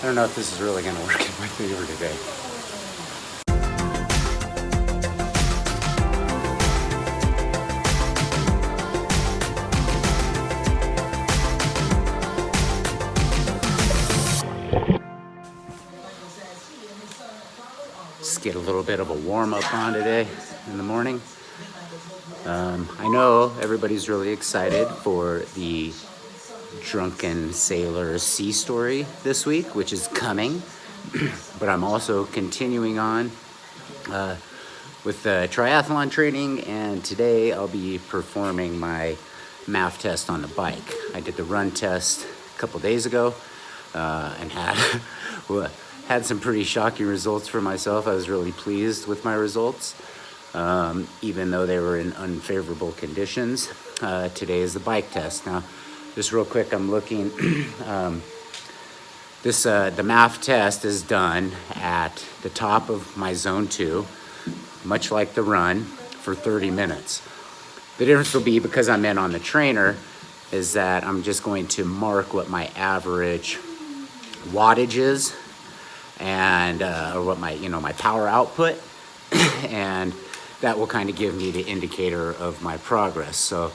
I don't know if this is really going to work in my favor today. Just get a little bit of a warm-up on today in the morning. I know everybody's really excited for the Drunken Sailor Sea story this week, which is coming. But I'm also continuing on with the triathlon training, and today I'll be performing my MAF test on the bike. I did the run test a couple days ago and had some pretty shocking results for myself. I was really pleased with my results, even though they were in unfavorable conditions. Today is the bike test. Now, just real quick, I'm looking. The MAF test is done at the top of my zone 2, much like the run, for 30 minutes. The difference will be, because I'm in on the trainer, is that I'm just going to mark what my average wattage is, and or what my power output, and that will kind of give me the indicator of my progress. So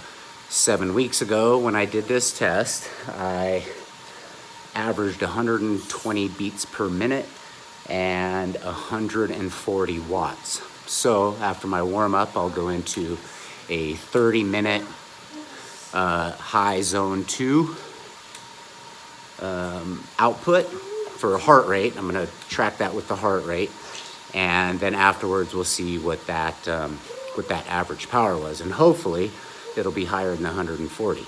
7 weeks ago when I did this test, I averaged 120 beats per minute and 140 watts. So after my warm-up, I'll go into a 30-minute high zone 2 output for heart rate. I'm going to track that with the heart rate, and then afterwards we'll see what that average power was, and hopefully it'll be higher than 140.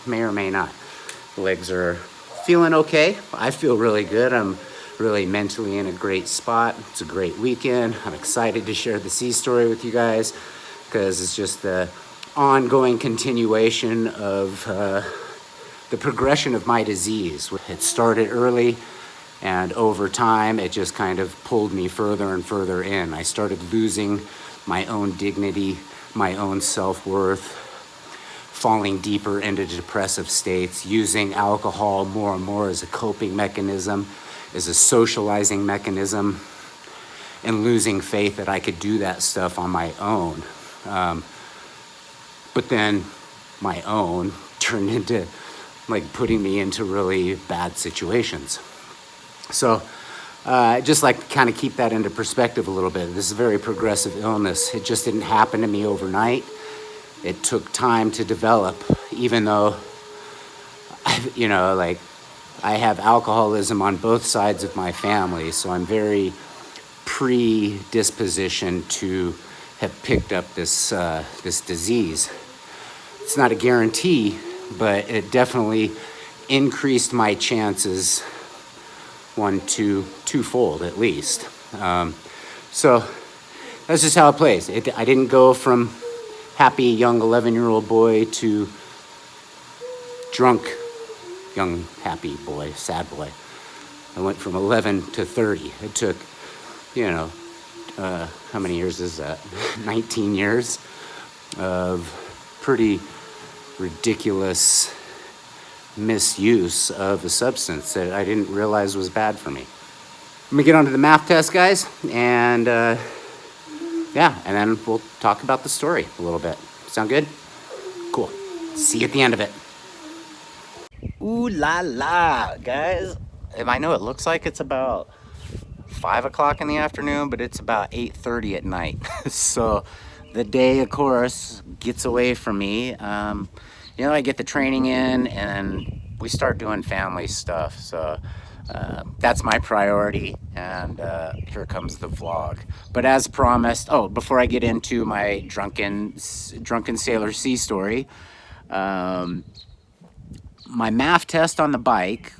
May or may not. Legs are feeling okay. I feel really good. I'm really mentally in a great spot. It's a great weekend. I'm excited to share the sea story with you guys, because it's just the ongoing continuation of the progression of my disease. It started early, and over time it just kind of pulled me further and further in. I started losing my own dignity, my own self-worth, falling deeper into depressive states, using alcohol more and more as a coping mechanism, as a socializing mechanism, and losing faith that I could do that stuff on my own. But then my own turned into putting me into really bad situations. So just like to kind of keep that into perspective a little bit. This is a very progressive illness. It just didn't happen to me overnight. It took time to develop, even though, I have alcoholism on both sides of my family, so I'm very predispositioned to have picked up this disease. It's not a guarantee, but it definitely increased my chances twofold at least. So that's just how it plays. I didn't go from happy young 11-year-old boy to drunk young happy boy, sad boy. I went from 11 to 30. It took, how many years is that? 19 years of pretty ridiculous misuse of a substance that I didn't realize was bad for me. Let me get on to the MAF test, guys, and and then we'll talk about the story a little bit. Sound good? Cool. See you at the end of it. Ooh la la, guys. I know it looks like it's about 5 o'clock in the afternoon, but it's about 8:30 at night. So the day, of course, gets away from me. I get the training in, and we start doing family stuff. So that's my priority, and here comes the vlog. But as promised, before I get into my Drunken Sailor Sea story, my MAF test on the bike,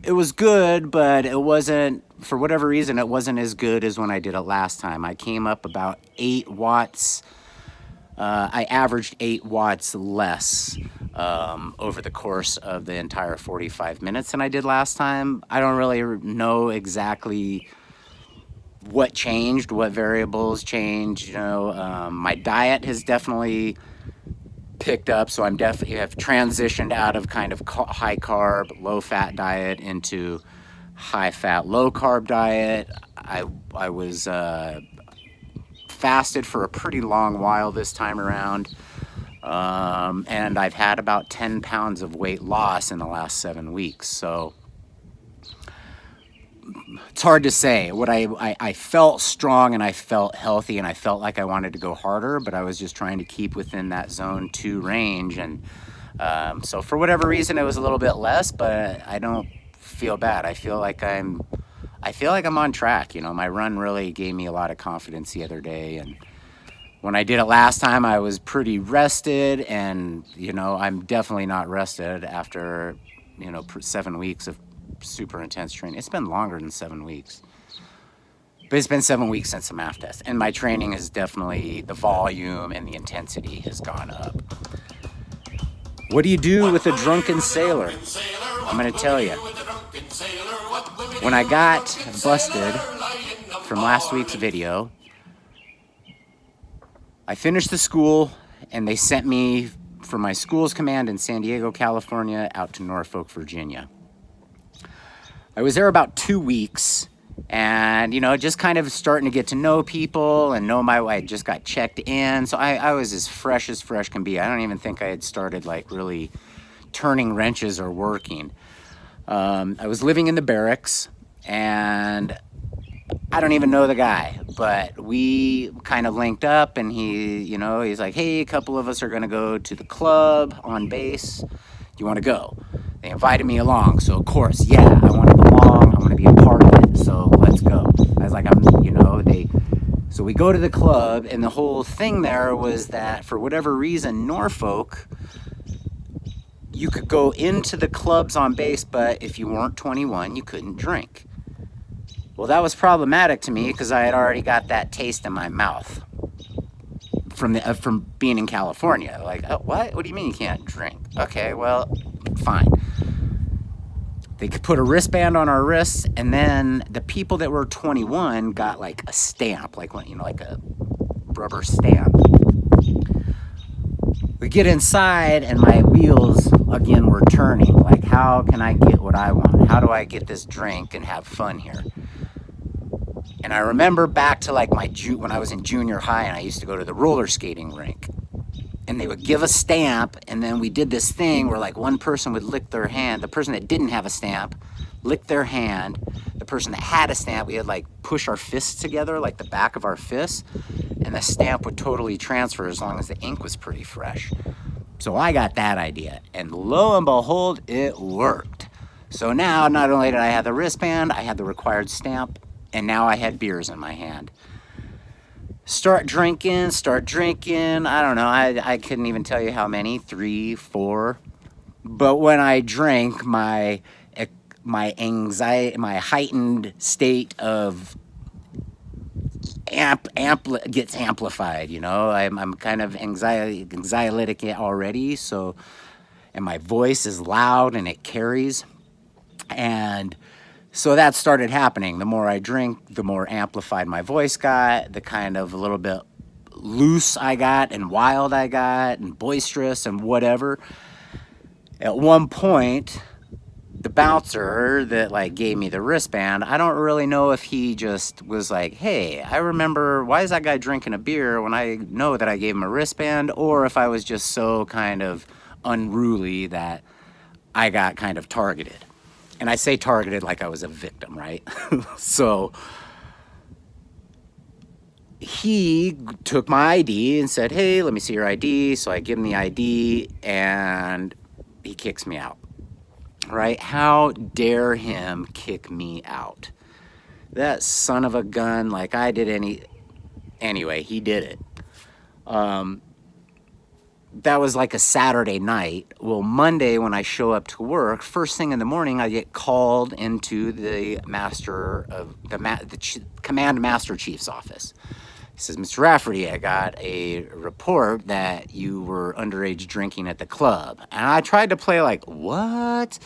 it was good, but it wasn't, for whatever reason, it wasn't as good as when I did it last time. I came up about 8 watts. I averaged 8 watts less over the course of the entire 45 minutes than I did last time. I don't really know exactly what changed, what variables changed. My diet has definitely picked up, so I'm definitely have transitioned out of kind of high carb, low fat diet into high-fat, low-carb diet. I was fasted for a pretty long while this time around. And I've had about 10 pounds of weight loss in the last 7 weeks. So it's hard to say. What I felt strong and I felt healthy and I felt like I wanted to go harder, but I was just trying to keep within that zone 2 range. And so for whatever reason, it was a little bit less, but I don't feel bad. I feel like I'm on track. You know, my run really gave me a lot of confidence the other day. And when I did it last time, I was pretty rested, and, you know, I'm definitely not rested after, you know, 7 weeks of super intense training. It's been longer than 7 weeks, but it's been 7 weeks since the MAF test, and my training is definitely, the volume and the intensity has gone up. What do you do with a drunken sailor? I'm going to tell you. When I got busted from last week's video, I finished the school, and they sent me from my school's command in San Diego, California, out to Norfolk, Virginia. I was there about 2 weeks, and, you know, just kind of starting to get to know people and know my way. I just got checked in, so I was as fresh can be. I don't even think I had started, like, really turning wrenches or working. I was living in the barracks, and I don't even know the guy, but we kind of linked up, and he, you know, he's like, hey, a couple of us are going to go to the club on base. Do you want to go? They invited me along, so of course, yeah, I want to belong. I want to be a part of it, so let's go. I was like, so we go to the club, and the whole thing there was that for whatever reason, Norfolk, you could go into the clubs on base, but if you weren't 21, you couldn't drink. Well, that was problematic to me because I had already got that taste in my mouth from being in California. Like, oh, what? What do you mean you can't drink? Okay, well, fine. They could put a wristband on our wrists, and then the people that were 21 got like a stamp, like a rubber stamp. We get inside, and my wheels again were turning. Like, how can I get what I want? How do I get this drink and have fun here? And I remember back to like when I was in junior high, and I used to go to the roller skating rink, and they would give a stamp, and then we did this thing where like one person would lick their hand. The person that didn't have a stamp licked their hand. The person that had a stamp, we had like push our fists together, like the back of our fists, and the stamp would totally transfer as long as the ink was pretty fresh. So I got that idea, and lo and behold, it worked. So now not only did I have the wristband, I had the required stamp, and now I had beers in my hand. Start drinking. I don't know. I couldn't even tell you how many, 3, 4. But when I drank, my anxiety, my heightened state of gets amplified. You know, I'm kind of anxiolytic already. So, and my voice is loud and it carries, and so that started happening. The more I drink, the more amplified my voice got, the kind of a little bit loose I got, and wild I got, and boisterous and whatever. At one point, the bouncer that like gave me the wristband, I don't really know if he just was like, hey, I remember, why is that guy drinking a beer when I know that I gave him a wristband? Or if I was just so kind of unruly that I got kind of targeted. And I say targeted like I was a victim, right? So he took my ID and said, hey, let me see your ID. So I give him the ID, and he kicks me out, right? How dare him kick me out? That son of a gun, like I did anyway, he did it. That was like a Saturday night. Well, Monday when I show up to work, first thing in the morning, I get called into the Command Master Chief's office. He says, Mr. Rafferty, I got a report that you were underage drinking at the club. And I tried to play like, what?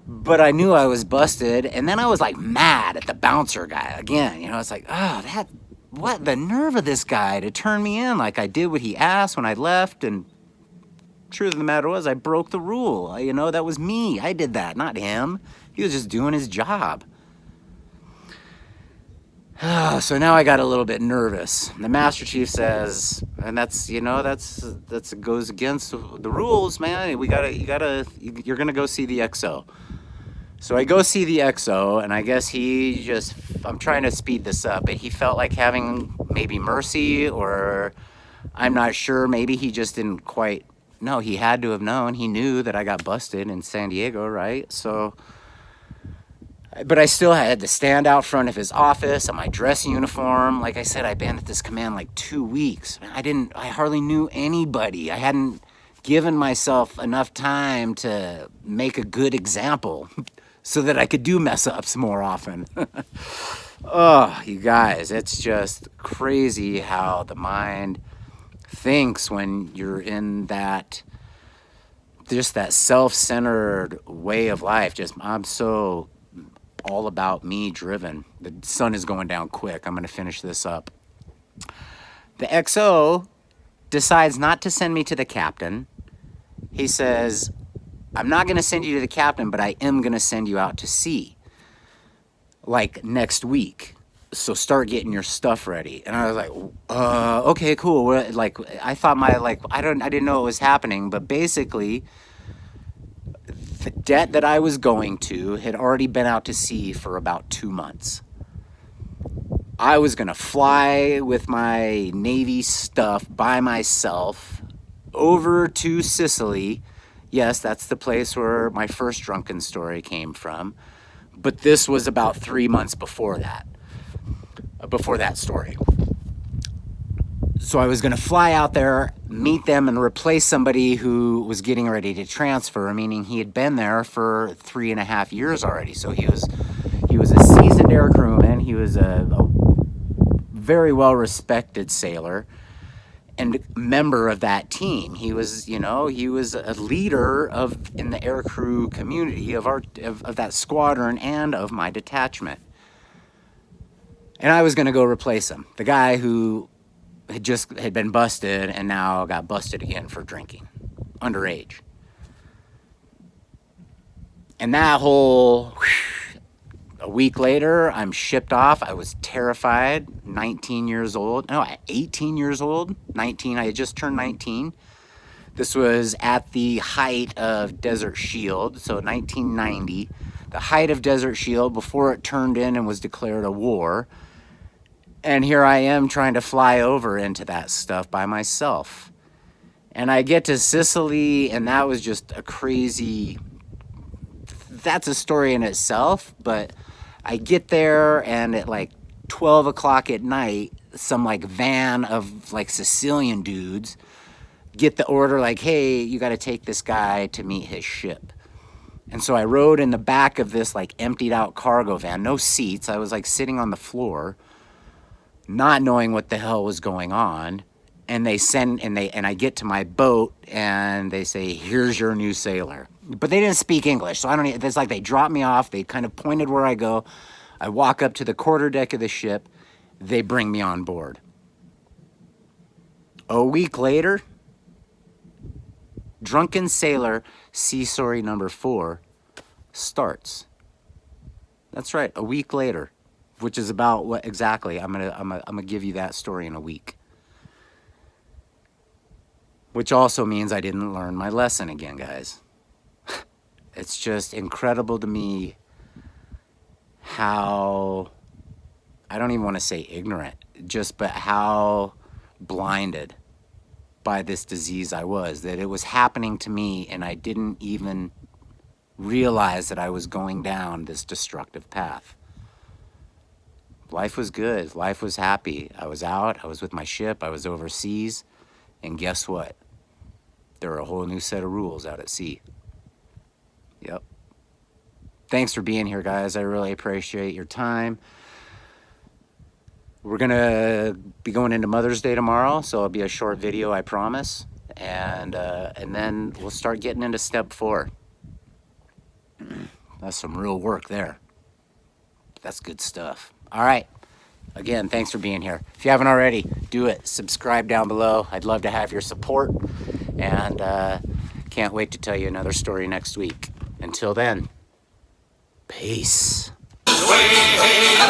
But I knew I was busted. And then I was like mad at the bouncer guy again. You know, it's like, oh, what the nerve of this guy to turn me in. Like I did what he asked when I left. And truth of the matter was I broke the rule. You know, that was me. I did that, not him. He was just doing his job. So now I got a little bit nervous. The Master Chief says, and that's, you know, that's goes against the rules, man. You're gonna go see the XO. So I go see the XO, and I guess I'm trying to speed this up, but he felt like having maybe mercy, or I'm not sure, maybe he just didn't quite know. He had to have known. He knew that I got busted in San Diego, right? So, but I still had to stand out front of his office in my dress uniform. Like I said, I'd been at this command like 2 weeks. I hardly knew anybody. I hadn't given myself enough time to make a good example so that I could do mess ups more often. Oh, you guys, it's just crazy how the mind thinks when you're in that, just that self-centered way of life. Just, I'm so all about me driven. The sun is going down quick. I'm going to finish this up. The XO decides not to send me to the captain. He says, I'm not going to send you to the captain, but I am going to send you out to sea, like next week. So start getting your stuff ready. And I was like, okay, cool. Like, I thought I didn't know it was happening, but basically the debt that I was going to had already been out to sea for about 2 months. I was going to fly with my Navy stuff by myself over to Sicily. Yes, that's the place where my first Drunken story came from. But this was about 3 months before that story. So I was going to fly out there, meet them, and replace somebody who was getting ready to transfer, meaning he had been there for 3.5 years already. So he was a seasoned air crewman. He was a very well-respected sailor and member of that team. He was, you know, he was a leader in the air crew community of that squadron and of my detachment. And I was going to go replace him. The guy who had been busted and now got busted again for drinking, underage. And that whole, a week later, I'm shipped off. I was terrified, 18 years old, 19. I had just turned 19. This was at the height of Desert Shield, so 1990, the height of Desert Shield before it turned in and was declared a war. And here I am trying to fly over into that stuff by myself. And I get to Sicily, and that was just a crazy, that's a story in itself, but I get there, and at like 12 o'clock at night, some like van of like Sicilian dudes get the order like, hey, you got to take this guy to meet his ship. And so I rode in the back of this like emptied out cargo van, no seats. I was like sitting on the floor, not knowing what the hell was going on. And I get to my boat, and they say, here's your new sailor. But they didn't speak English, so it's like they dropped me off. They kind of pointed where I go. I walk up to the quarterdeck of the ship. They bring me on board. A week later, Drunken Sailor Sea Story number 4 starts. That's right, a week later, which is about what exactly? I'm gonna give you that story in a week. Which also means I didn't learn my lesson again, guys. It's just incredible to me how, I don't even want to say ignorant, but how blinded by this disease I was, that it was happening to me and I didn't even realize that I was going down this destructive path. Life was good. Life was happy. I was out. I was with my ship. I was overseas. And guess what? There are a whole new set of rules out at sea. Yep. Thanks for being here, guys. I really appreciate your time. We're going to be going into Mother's Day tomorrow, so it'll be a short video, I promise. And then we'll start getting into step 4. That's some real work there. That's good stuff. All right. Again, thanks for being here. If you haven't already, do it. Subscribe down below. I'd love to have your support. And Can't wait to tell you another story next week. Until then, peace. Way, hey,